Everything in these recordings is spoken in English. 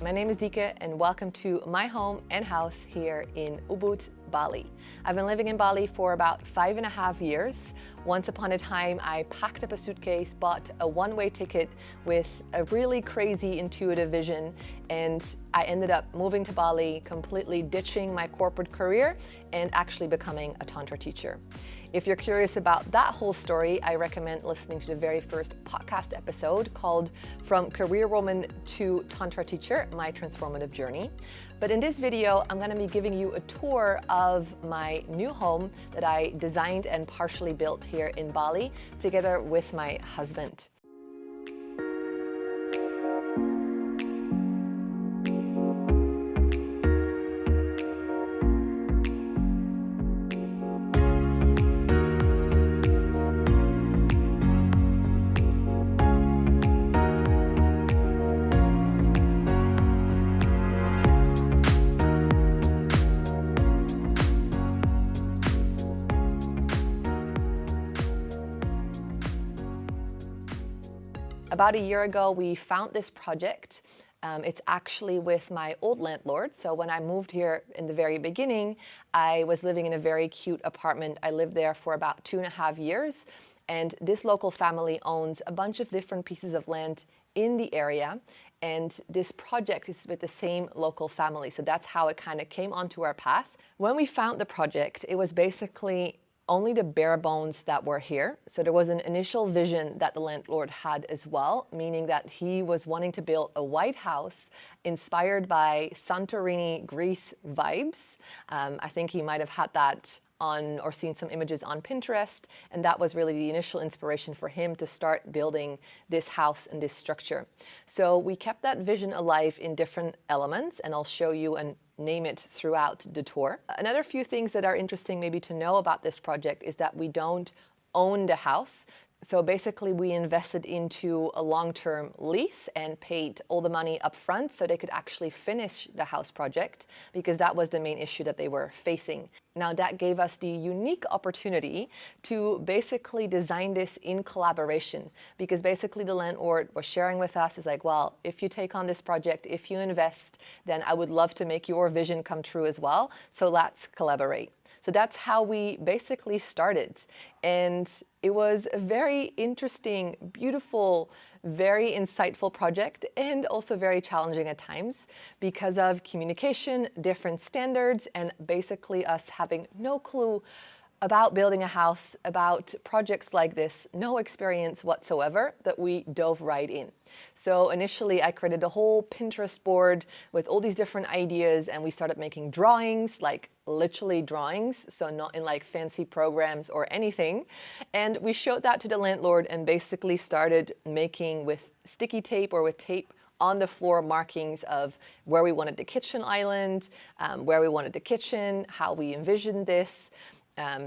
My name is Dika and welcome to my home and house here in Ubud, Bali. I've been living in Bali for about 5.5 years. Once upon a time, I packed up a suitcase, bought a one-way ticket with a really crazy intuitive vision, and I ended up moving to Bali, completely ditching my corporate career and actually becoming a Tantra teacher. If you're curious about that whole story, I recommend listening to the very first podcast episode called From Career Woman to Tantra Teacher, My Transformative Journey. But in this video, I'm going to be giving you a tour of my new home that I designed and partially built here in Bali together with my husband. About a year ago, we found this project. It's actually with my old landlord. So when I moved here in the very beginning, I was living in a very cute apartment. I lived there for about 2.5 years. And this local family owns a bunch of different pieces of land in the area. And this project is with the same local family. So that's how it kind of came onto our path. When we found the project, it was basically only the bare bones that were here. So there was an initial vision that the landlord had as well, meaning that he was wanting to build a white house inspired by Santorini, Greece vibes. I think he might have had that on or seen some images on Pinterest, and that was really the initial inspiration for him to start building this house and this structure. So we kept that vision alive in different elements, and I'll show you and name it throughout the tour. Another few things that are interesting maybe to know about this project is that we don't own the house. So basically we invested into a long-term lease and paid all the money up front so they could actually finish the house project, because that was the main issue that they were facing. Now that gave us the unique opportunity to basically design this in collaboration, because basically the landlord was sharing with us is like, well, if you take on this project, if you invest, then I would love to make your vision come true as well. So let's collaborate. So that's how we basically started. And it was a very interesting, beautiful, very insightful project, and also very challenging at times because of communication, different standards, and basically us having no clue about building a house, about projects like this, no experience whatsoever, that we dove right in. So initially I created a whole Pinterest board with all these different ideas, and we started making drawings, like literally drawings, so not in like fancy programs or anything. And we showed that to the landlord and basically started making with sticky tape or with tape on the floor markings of where we wanted the kitchen island, where we wanted the kitchen, how we envisioned this.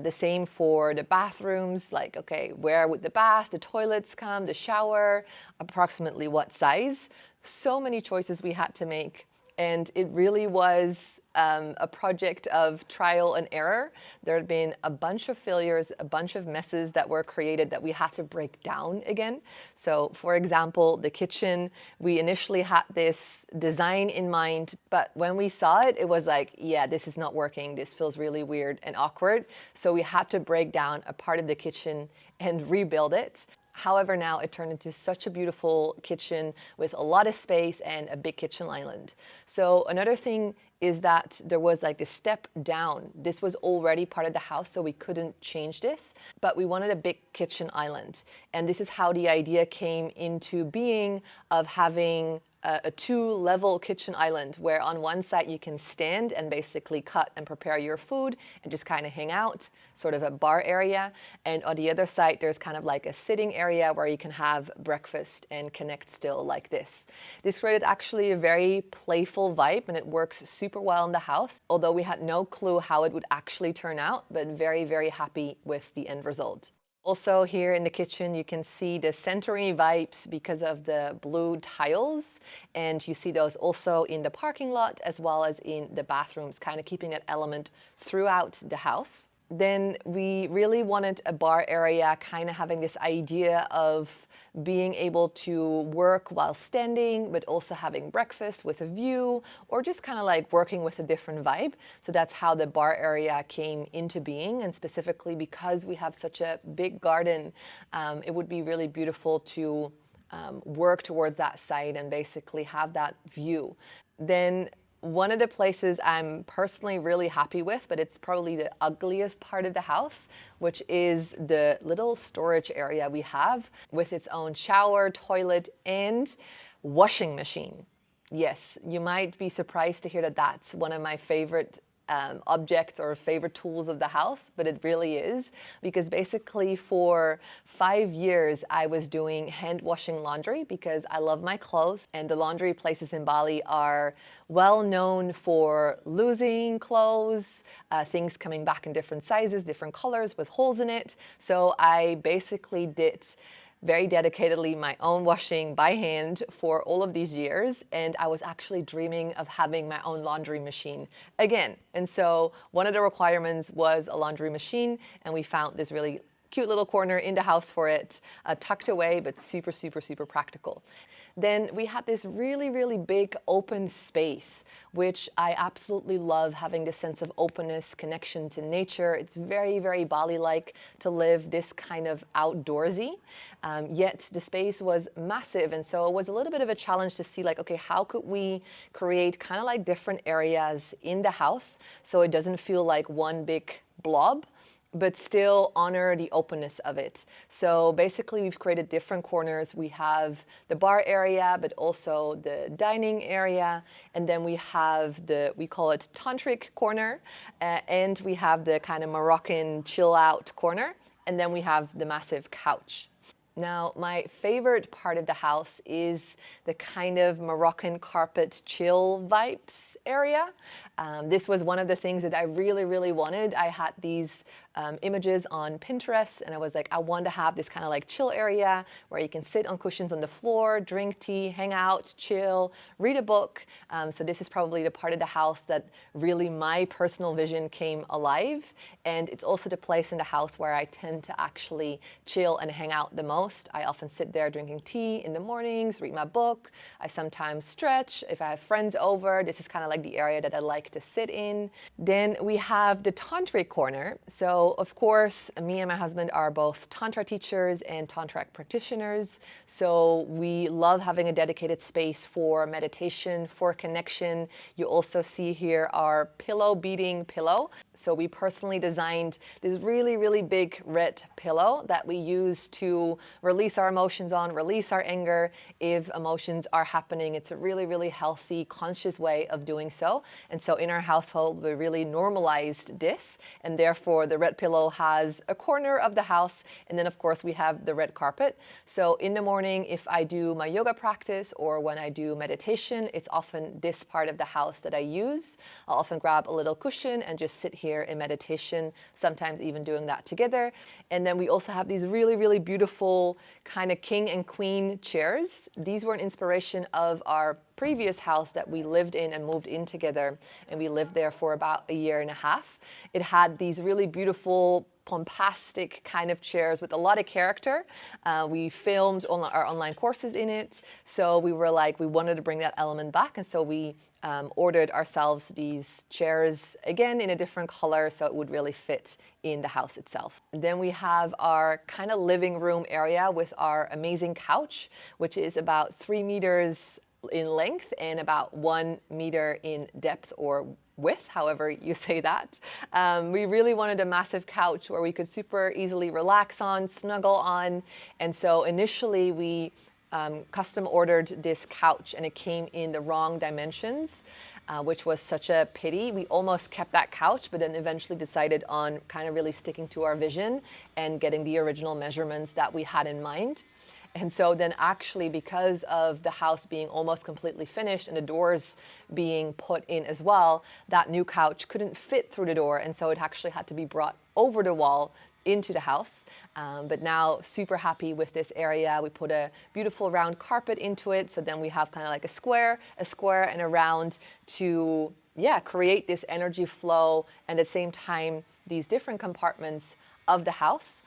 The same for the bathrooms, like, okay, where would the bath, the toilets come, the shower, approximately what size. So many choices we had to make. And it really was a project of trial and error. There had been a bunch of failures, a bunch of messes that were created that we had to break down again. So for example, the kitchen, we initially had this design in mind, but when we saw it, it was like, yeah, this is not working. This feels really weird and awkward. So we had to break down a part of the kitchen and rebuild it. However, now it turned into such a beautiful kitchen with a lot of space and a big kitchen island. So another thing is that there was like a step down. This was already part of the house, so we couldn't change this, but we wanted a big kitchen island. And this is how the idea came into being of having a two-level kitchen island where on one side you can stand and basically cut and prepare your food and just kind of hang out, sort of a bar area. And on the other side, there's kind of like a sitting area where you can have breakfast and connect still like this. This created actually a very playful vibe, and it works super well in the house, although we had no clue how it would actually turn out, but very, very happy with the end result. Also here in the kitchen, you can see the Santorini vibes because of the blue tiles, and you see those also in the parking lot as well as in the bathrooms, kind of keeping that element throughout the house. Then we really wanted a bar area, kind of having this idea of being able to work while standing, but also having breakfast with a view, or just kind of like working with a different vibe. So that's how the bar area came into being. And specifically because we have such a big garden, it would be really beautiful to work towards that side and basically have that view. Then one of the places I'm personally really happy with, but it's probably the ugliest part of the house, which is the little storage area we have with its own shower, toilet, and washing machine. Yes, you might be surprised to hear that that's one of my favorite objects or favorite tools of the house, but it really is, because basically for 5 years I was doing hand washing laundry because I love my clothes, and the laundry places in Bali are well known for losing clothes, things coming back in different sizes, different colors with holes in it. So I basically did very dedicatedly my own washing by hand for all of these years, and I was actually dreaming of having my own laundry machine again. And so one of the requirements was a laundry machine, and we found this really cute little corner in the house for it, tucked away, but super, super, super practical. Then we had this really, really big open space, which I absolutely love, having this sense of openness, connection to nature. It's very, very Bali-like to live this kind of outdoorsy. Yet the space was massive, and so it was a little bit of a challenge to see like, okay, how could we create kind of like different areas in the house so it doesn't feel like one big blob, but still honor the openness of it. So basically we've created different corners. We have the bar area, but also the dining area. And then we have we call it tantric corner. And we have the kind of Moroccan chill out corner. And then we have the massive couch. Now, my favorite part of the house is the kind of Moroccan carpet chill vibes area. This was one of the things that I really, really wanted. I had these images on Pinterest, and I was like, I want to have this kind of like chill area where you can sit on cushions on the floor, drink tea, hang out, chill, read a book. So this is probably the part of the house that really my personal vision came alive. And it's also the place in the house where I tend to actually chill and hang out the most. I often sit there drinking tea in the mornings, read my book. I sometimes stretch. If I have friends over, this is kind of like the area that I like to sit in. Then we have the tantric corner. So of course, me and my husband are both Tantra teachers and Tantric practitioners. So we love having a dedicated space for meditation, for connection. You also see here our pillow beating pillow. So we personally designed this really, really big red pillow that we use to release our emotions on, release our anger if emotions are happening. It's a really, really healthy, conscious way of doing so. And so in our household, we really normalized this, and therefore the red pillow has a corner of the house, and then of course we have the red carpet. So in the morning, if I do my yoga practice or when I do meditation, it's often this part of the house that I use. I'll often grab a little cushion and just sit here in meditation, sometimes even doing that together. And then we also have these really, really beautiful kind of king and queen chairs. These were an inspiration of our previous house that we lived in and moved in together, and we lived there for about a year and a half. It had these really beautiful pompastic kind of chairs with a lot of character. We filmed our online courses in it, so we were like, we wanted to bring that element back, and so we ordered ourselves these chairs again in a different color so it would really fit in the house itself. Then we have our kind of living room area with our amazing couch, which is about 3 meters in length and about 1 meter in depth or width, however you say that. We really wanted a massive couch where we could super easily relax on, snuggle on. And so initially we custom ordered this couch, and it came in the wrong dimensions, which was such a pity. We almost kept that couch, but then eventually decided on kind of really sticking to our vision and getting the original measurements that we had in mind. And so then actually, because of the house being almost completely finished and the doors being put in as well, that new couch couldn't fit through the door. And so it actually had to be brought over the wall into the house. But now super happy with this area. We put a beautiful round carpet into it. So then we have kind of like a square and a round to create this energy flow, and at the same time these different compartments of the house,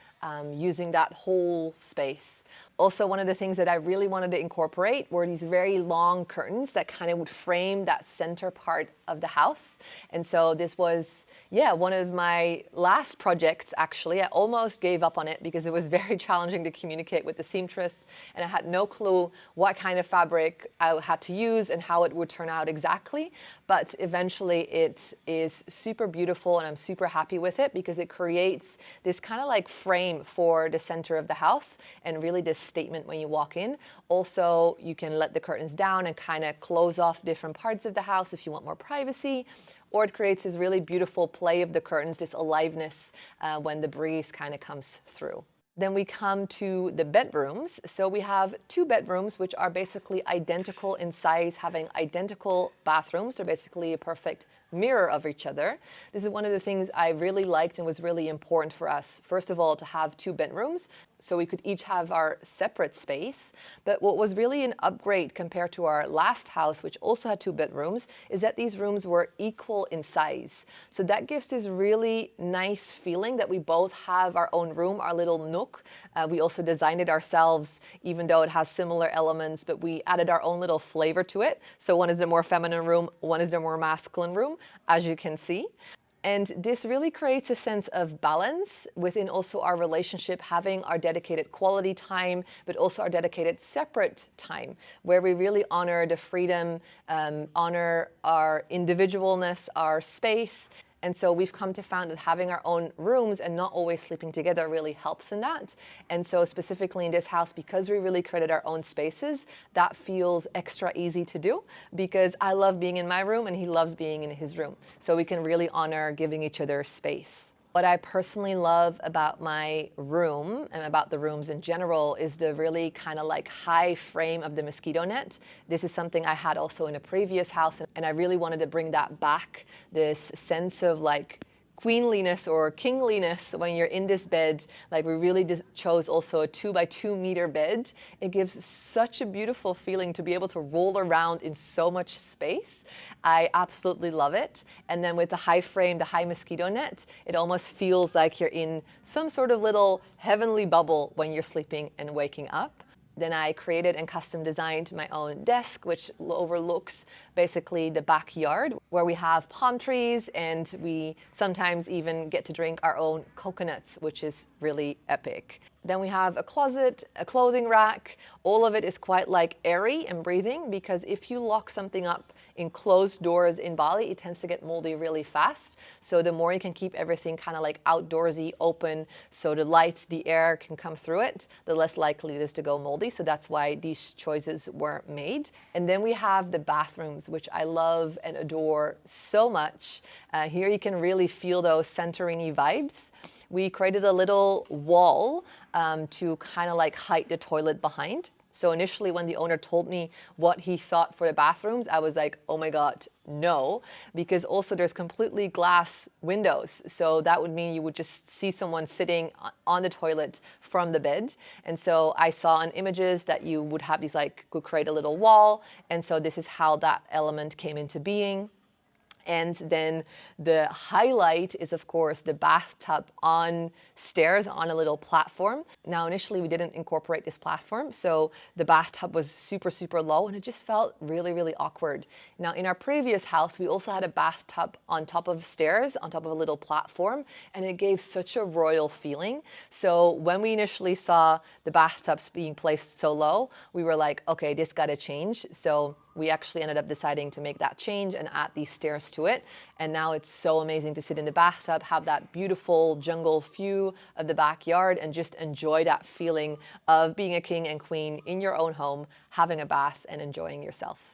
using that whole space. Also, one of the things that I really wanted to incorporate were these very long curtains that kind of would frame that center part of the house. And so this was, yeah, one of my last projects, actually. I almost gave up on it because it was very challenging to communicate with the seamstress, and I had no clue what kind of fabric I had to use and how it would turn out exactly. But eventually it is super beautiful, and I'm super happy with it because it creates this kind of like frame for the center of the house and really this statement when you walk in. Also, you can let the curtains down and kind of close off different parts of the house if you want more privacy, or it creates this really beautiful play of the curtains, this aliveness when the breeze kind of comes through. Then we come to the bedrooms. So we have two bedrooms which are basically identical in size, having identical bathrooms. They're basically a perfect mirror of each other. This is one of the things I really liked and was really important for us. First of all, to have two bedrooms so we could each have our separate space. But what was really an upgrade compared to our last house, which also had two bedrooms, is that these rooms were equal in size. So that gives this really nice feeling that we both have our own room, our little nook. We also designed it ourselves, even though it has similar elements, but we added our own little flavor to it. So one is the more feminine room, one is the more masculine room, as you can see. And this really creates a sense of balance within also our relationship, having our dedicated quality time, but also our dedicated separate time, where we really honor the freedom, honor our individualness, our space. And so we've come to find that having our own rooms and not always sleeping together really helps in that. And so specifically in this house, because we really created our own spaces, that feels extra easy to do because I love being in my room and he loves being in his room. So we can really honor giving each other space. What I personally love about my room and about the rooms in general is the really kind of like high frame of the mosquito net. This is something I had also in a previous house, and I really wanted to bring that back, this sense of like queenliness or kingliness when you're in this bed. Like we really just chose also a 2x2 meter bed. It gives such a beautiful feeling to be able to roll around in so much space. I absolutely love it. And then with the high frame, the high mosquito net, it almost feels like you're in some sort of little heavenly bubble when you're sleeping and waking up. Then I created and custom designed my own desk, which overlooks basically the backyard where we have palm trees, and we sometimes even get to drink our own coconuts, which is really epic. Then we have a closet, a clothing rack. All of it is quite like airy and breathing, because if you lock something up in closed doors in Bali, it tends to get moldy really fast. So the more you can keep everything kind of like outdoorsy, open, so the light, the air can come through it, the less likely it is to go moldy. So that's why these choices were made. And then we have the bathrooms, which I love and adore so much. Here you can really feel those Santorini vibes. We created a little wall to kind of like hide the toilet behind. So initially when the owner told me what he thought for the bathrooms, I was like, oh my God, no, because also there's completely glass windows. So that would mean you would just see someone sitting on the toilet from the bed. And so I saw in images that you would have these like, could create a little wall. And so this is how that element came into being. And then the highlight is, of course, the bathtub on stairs on a little platform. Now, initially, we didn't incorporate this platform, so the bathtub was super, super low, and it just felt really, really awkward. Now, in our previous house, we also had a bathtub on top of stairs, on top of a little platform, and it gave such a royal feeling. So when we initially saw the bathtubs being placed so low, we were like, okay, this got to change. So we actually ended up deciding to make that change and add these stairs to it. And now it's so amazing to sit in the bathtub, have that beautiful jungle view of the backyard, and just enjoy that feeling of being a king and queen in your own home, having a bath and enjoying yourself.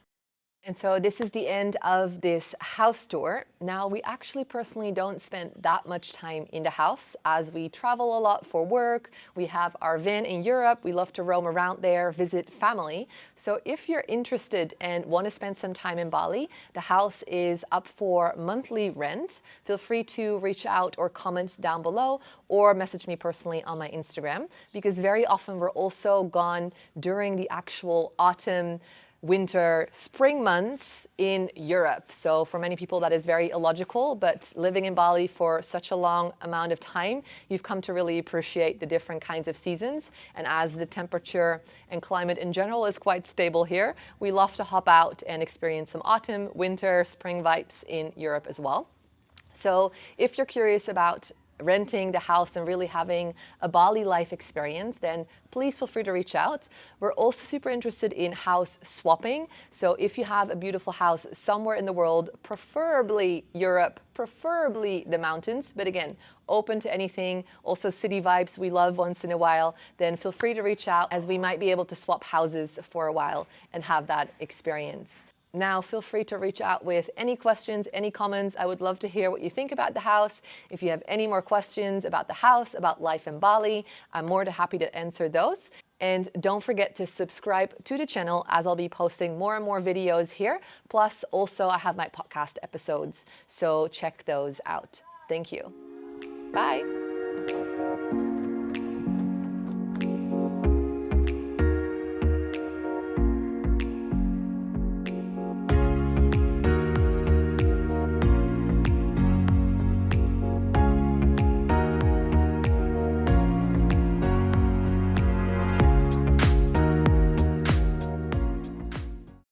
And so this is the end of this house tour. Now, we actually personally don't spend that much time in the house as we travel a lot for work. We have our van in Europe. We love to roam around there, visit family. So if you're interested and want to spend some time in Bali, the house is up for monthly rent. Feel free to reach out or comment down below, or message me personally on my Instagram, because very often we're also gone during the actual autumn winter, spring months in Europe. So for many people that is very illogical, but living in Bali for such a long amount of time, you've come to really appreciate the different kinds of seasons. And as the temperature and climate in general is quite stable here, we love to hop out and experience some autumn, winter, spring vibes in Europe as well. So if you're curious about renting the house and really having a Bali life experience, then please feel free to reach out. We're also super interested in house swapping. So if you have a beautiful house somewhere in the world, preferably Europe, preferably the mountains, but again, open to anything, also city vibes we love once in a while, then feel free to reach out, as we might be able to swap houses for a while and have that experience. Now, feel free to reach out with any questions, any comments. I would love to hear what you think about the house. If you have any more questions about the house, about life in Bali, I'm more than happy to answer those. And don't forget to subscribe to the channel, as I'll be posting more and more videos here. Plus, also I have my podcast episodes, so check those out. Thank you. Bye.